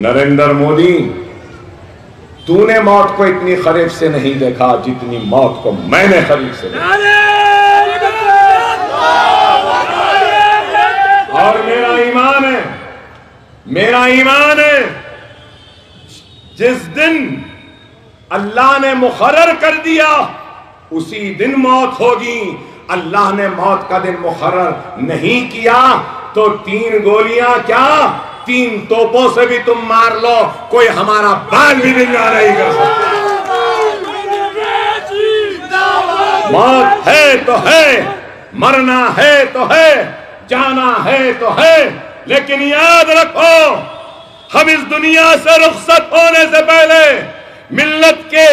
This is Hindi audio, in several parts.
नरेंद्र मोदी, तूने मौत को इतनी करीब से नहीं देखा जितनी मौत को मैंने करीब से देखा। और मेरा ईमान है जिस दिन अल्लाह ने मुकर्रर कर दिया उसी दिन मौत होगी। अल्लाह ने मौत का दिन मुकर्रर नहीं किया तो 3 गोलियां क्या 3 तोपों से भी तुम मार लो, कोई हमारा बाल भी नंगा नहीं कर सकता। मौत है तो है, मरना है तो है, जाना है तो है, लेकिन याद रखो हम इस दुनिया से रुखसत होने से पहले मिल्लत के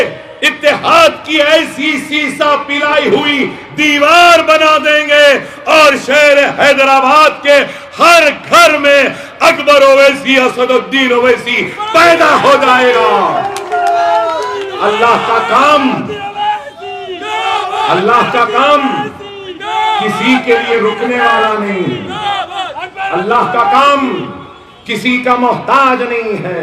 इत्तेहाद की ऐसी सीसा पिलाई हुई दीवार बना देंगे और शहर हैदराबाद के हर घर में अकबर ओवैसी, असदुद्दीन ओवैसी पैदा हो जाएगा। अल्लाह का काम किसी के लिए रुकने वाला नहीं। अल्लाह का काम किसी का मोहताज नहीं है।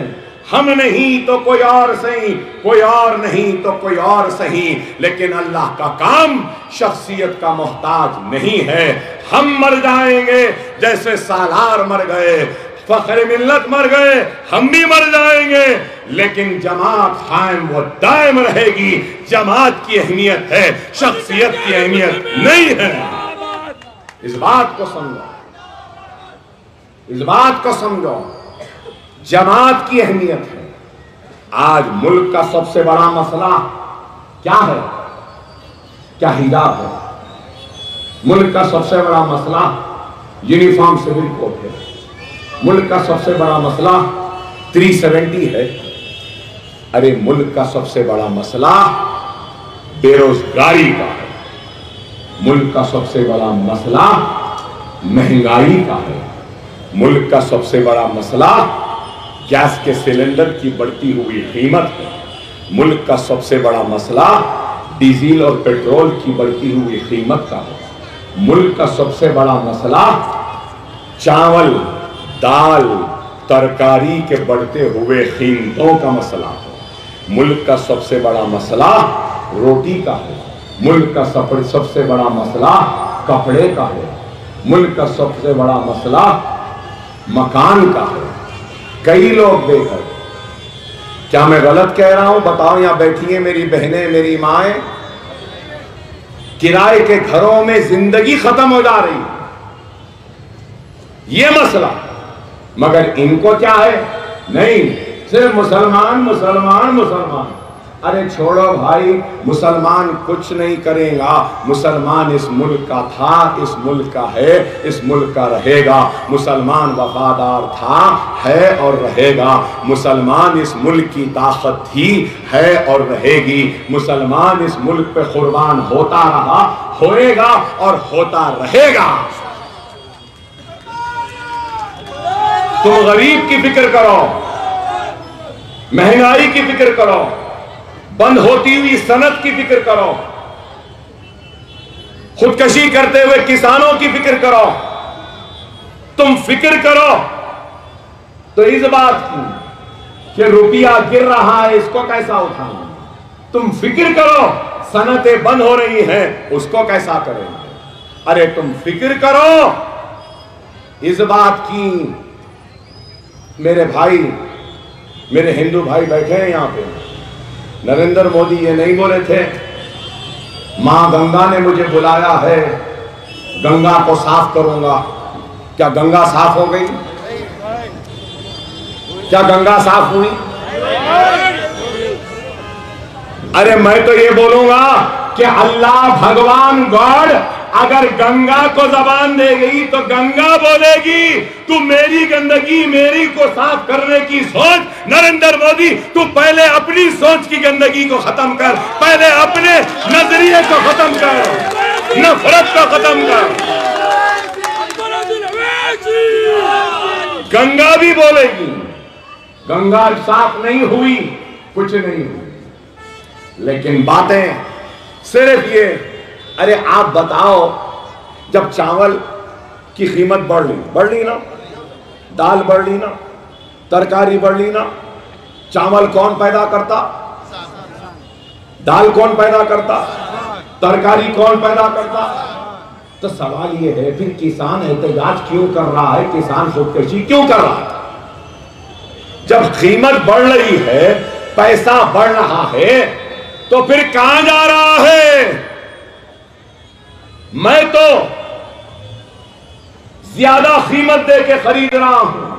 हम नहीं तो कोई और सही, कोई और नहीं तो कोई और सही, लेकिन अल्लाह का काम शख्सियत का मोहताज नहीं है। हम मर जाएंगे जैसे सालार मर गए, फख्र मिल्लत मर गए, हम भी मर जाएंगे, लेकिन जमात कायम व दायम रहेगी। जमात की अहमियत है, शख्सियत की अहमियत नहीं है। इस बात को समझो, इस बात को समझो, जमात की अहमियत है। आज मुल्क का सबसे बड़ा मसला क्या है? क्या हिजाब है? मुल्क का सबसे बड़ा मसला यूनिफॉर्म सिविल कोड है। मुल्क का सबसे बड़ा मसला 370 है। अरे मुल्क का सबसे बड़ा मसला बेरोजगारी का है। मुल्क का सबसे बड़ा मसला महंगाई का है। मुल्क का सबसे बड़ा मसला गैस के सिलेंडर की बढ़ती हुई कीमत है। मुल्क का सबसे बड़ा मसला डीजल और पेट्रोल की बढ़ती हुई कीमत का है। मुल्क का सबसे बड़ा मसला चावल, दाल, तरकारी के बढ़ते हुए कीमतों का मसला है। मुल्क का सबसे बड़ा मसला रोटी का है। मुल्क का सबसे बड़ा मसला कपड़े का है। मुल्क का सबसे बड़ा मसला मकान का है। कई लोग बेघर, क्या मैं गलत कह रहा हूं? बताओ, यहां बैठी है मेरी बहनें, मेरी माएं, किराए के घरों में जिंदगी खत्म हो जा रही है। यह मसला, मगर इनको क्या है? नहीं, सिर्फ मुसलमान मुसलमान मुसलमान। अरे छोड़ो भाई, मुसलमान कुछ नहीं करेगा। मुसलमान इस मुल्क का था, इस मुल्क का है, इस मुल्क का रहेगा। मुसलमान वफादार था, है और रहेगा। मुसलमान इस मुल्क की ताकत थी, है और रहेगी। मुसलमान इस मुल्क पे कुर्बान होता रहा, होएगा और होता रहेगा। तुम गरीब की फिक्र करो, महंगाई की फिक्र करो, बंद होती हुई सनत की फिक्र करो, खुदकशी करते हुए किसानों की फिक्र करो। तुम फिक्र करो तो इस बात की कि रुपया गिर रहा है, इसको कैसा उठाएं। तुम फिक्र करो सनतें बंद हो रही हैं, उसको कैसा करेंगे। अरे तुम फिक्र करो इस बात की। मेरे भाई, मेरे हिंदू भाई बैठे हैं यहां पे, नरेंद्र मोदी ये नहीं बोले थे मां गंगा ने मुझे बुलाया है, गंगा को साफ करूंगा। क्या गंगा साफ हो गई? क्या गंगा साफ हुई? अरे मैं तो ये बोलूंगा कि अल्लाह भगवान गॉड अगर गंगा को जबान दे गई तो गंगा बोलेगी तू मेरी गंदगी, मेरी को साफ करने की सोच। नरेंद्र मोदी, तू पहले अपनी सोच की गंदगी को खत्म कर, पहले अपने नजरिए को खत्म कर, नफरत को खत्म कर। गंगा भी बोलेगी। गंगा साफ नहीं हुई, कुछ नहीं हुई, लेकिन बातें सिर्फ ये। अरे आप बताओ, जब चावल की कीमत बढ़ ली ना, दाल बढ़ ली ना, तरकारी बढ़ ली ना, चावल कौन पैदा करता, दाल कौन पैदा करता, तरकारी कौन पैदा करता। तो सवाल ये है फिर किसान एहतजाज क्यों कर रहा है, किसान खुदकशी क्यों कर रहा है? जब कीमत बढ़ रही है, पैसा बढ़ रहा है, तो फिर कहां जा रहा है? मैं तो ज्यादा कीमत दे के खरीद रहा हूं,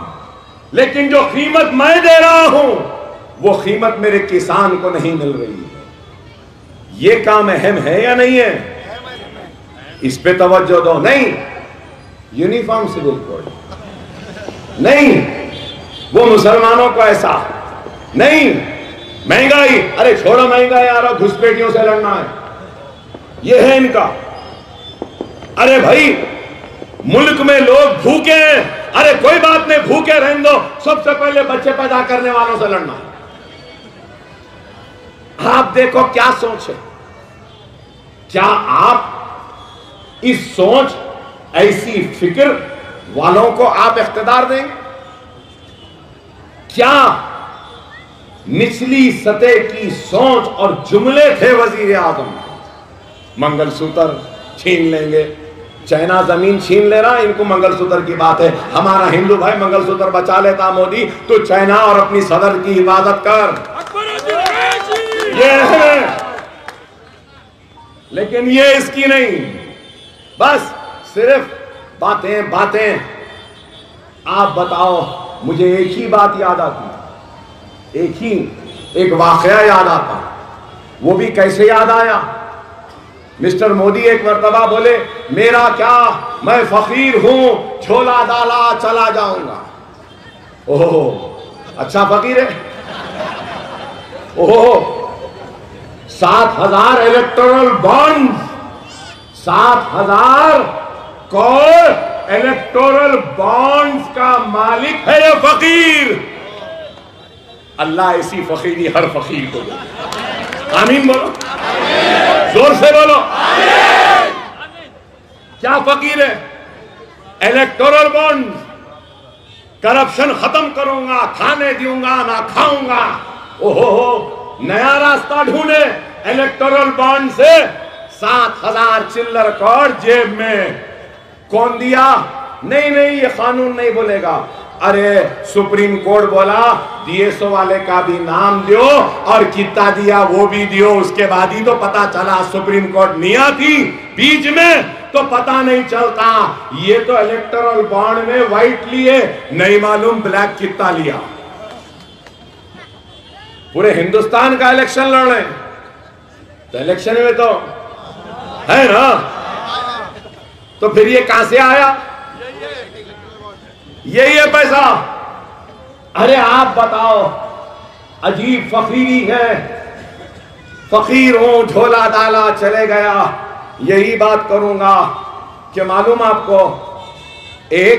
लेकिन जो कीमत मैं दे रहा हूं वो कीमत मेरे किसान को नहीं मिल रही है। ये काम अहम है या नहीं है? इस पे तवज्जो दो। नहीं यूनिफॉर्म सिविल कोड, नहीं वो मुसलमानों को ऐसा, नहीं महंगाई, अरे छोड़ो महंगाई, आ रहा घुसपैठियों से लड़ना है, ये है इनका। अरे भाई मुल्क में लोग भूखे हैं, अरे कोई बात नहीं भूखे रहने दो, सबसे पहले बच्चे पैदा करने वालों से लड़ना है। आप देखो क्या सोच है। क्या आप इस सोच, ऐसी फिक्र वालों को आप इख्तिदार देंगे? क्या निचली सतह की सोच और जुमले थे वजीर आजम? मंगलसूत्र छीन लेंगे, चाइना जमीन छीन ले रहा, इनको मंगलसूत्र की बात है। हमारा हिंदू भाई मंगलसूत्र बचा लेता मोदी, तो चाइना और अपनी सदर की हिफाजत कर। ये है, लेकिन ये इसकी नहीं, बस सिर्फ बातें बातें। आप बताओ, मुझे एक ही बात याद आती, एक वाकया याद आता। वो भी कैसे याद आया? मिस्टर मोदी एक मर्तबा बोले, मेरा क्या, मैं फकीर हूं, झोला डाला चला जाऊंगा। ओह अच्छा फकीर है। ओह 7,000 electoral bond, 7,000 crore electoral bonds का मालिक है ये फकीर। अल्लाह ऐसी फकीरी हर फकीर को दे। आमीन बोलो, जोर से बोलो। क्या फकीर है? इलेक्टोरल बॉन्ड, करप्शन खत्म करूंगा, खाने दूंगा ना खाऊंगा। ओहो नया रास्ता ढूंढे, इलेक्टोरल बॉन्ड से 7,000 चिल्लर करोड़ जेब में। कौन दिया? नहीं नहीं ये कानून नहीं बोलेगा। अरे सुप्रीम कोर्ट बोला DSO वाले का भी नाम दियो और कितना दिया वो भी दियो। उसके बाद ही तो पता चला, सुप्रीम कोर्ट नहीं आती बीच में तो पता नहीं चलता। ये तो इलेक्टोरल बॉन्ड में व्हाइट लिए, नहीं मालूम ब्लैक कितना लिया। पूरे हिंदुस्तान का इलेक्शन लड़ रहे हैं, तो इलेक्शन में तो है ना, तो फिर ये कहां से आया? यही है पैसा। अरे आप बताओ, अजीब फकीरी है, फकीर हूं, झोला डाला चले गया। यही बात करूंगा कि मालूम आपको, एक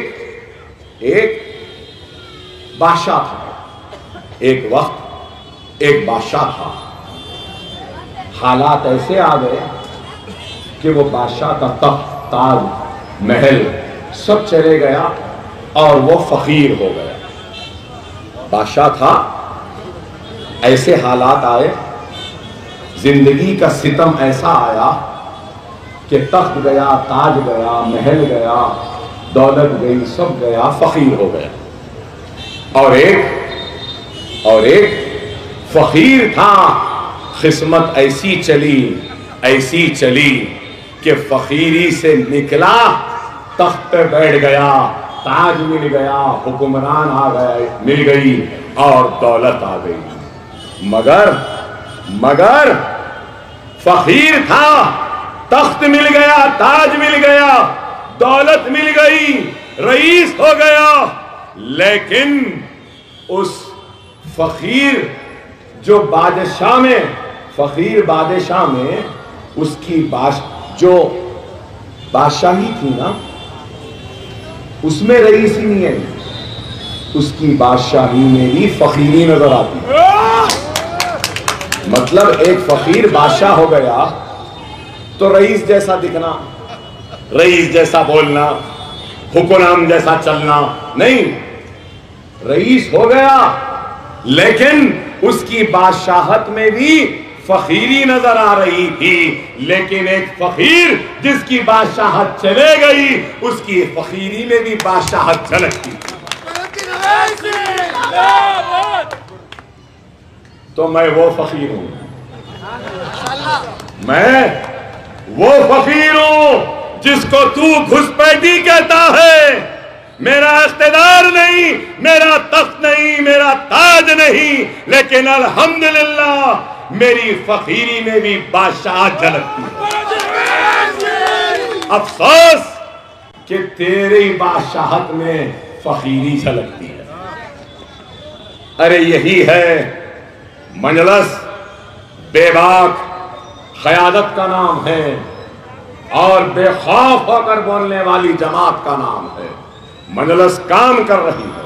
बादशाह था, एक वक्त एक बादशाह था। हालात ऐसे आ गए कि वो बादशाह का तख्त, ताज, महल सब चले गया और वो फकीर हो गया। बादशाह था, ऐसे हालात आए, जिंदगी का सितम ऐसा आया कि तख्त गया, ताज गया, महल गया, दौलत गई, सब गया, फकीर हो गया। और एक फकीर था, किस्मत ऐसी चली कि फकीरी से निकला, तख्त पे बैठ गया, ताज मिल गया, हुक्मरान आ गए, मिल गई और दौलत आ गई। मगर फकीर था, तख्त मिल गया, ताज मिल गया, दौलत मिल गई, रईस हो गया, लेकिन उस फकीर जो बादशाह में, फकीर बादशाह में उसकी जो बादशाही थी ना, उसमें रईसी नहीं है, उसकी बादशाही में भी फकीरी नजर आती। मतलब एक फकीर बादशाह हो गया तो रईस जैसा दिखना, रईस जैसा बोलना, हुक्मरान जैसा चलना नहीं। रईस हो गया, लेकिन उसकी बादशाहत में भी फकीरी नजर आ रही थी। लेकिन एक फकीर जिसकी बादशाहत चले गई, उसकी फकीरी में भी बादशाहत झलकती थी। तो मैं वो फकीर हूं, मैं वो फकीर हूं जिसको तू घुसपैठी कहता है। मेरा इख्तिदार नहीं, मेरा तख्त नहीं, मेरा ताज नहीं, लेकिन अल्हम्दुलिल्लाह मेरी फकीरी में भी बादशाह झलकती है। अफसोस कि तेरी बादशाहत में फकीरी झलकती है। अरे यही है मजलिस बेबाक क़यादत का नाम है, और बेखौफ होकर बोलने वाली जमात का नाम है। मजलिस काम कर रही है।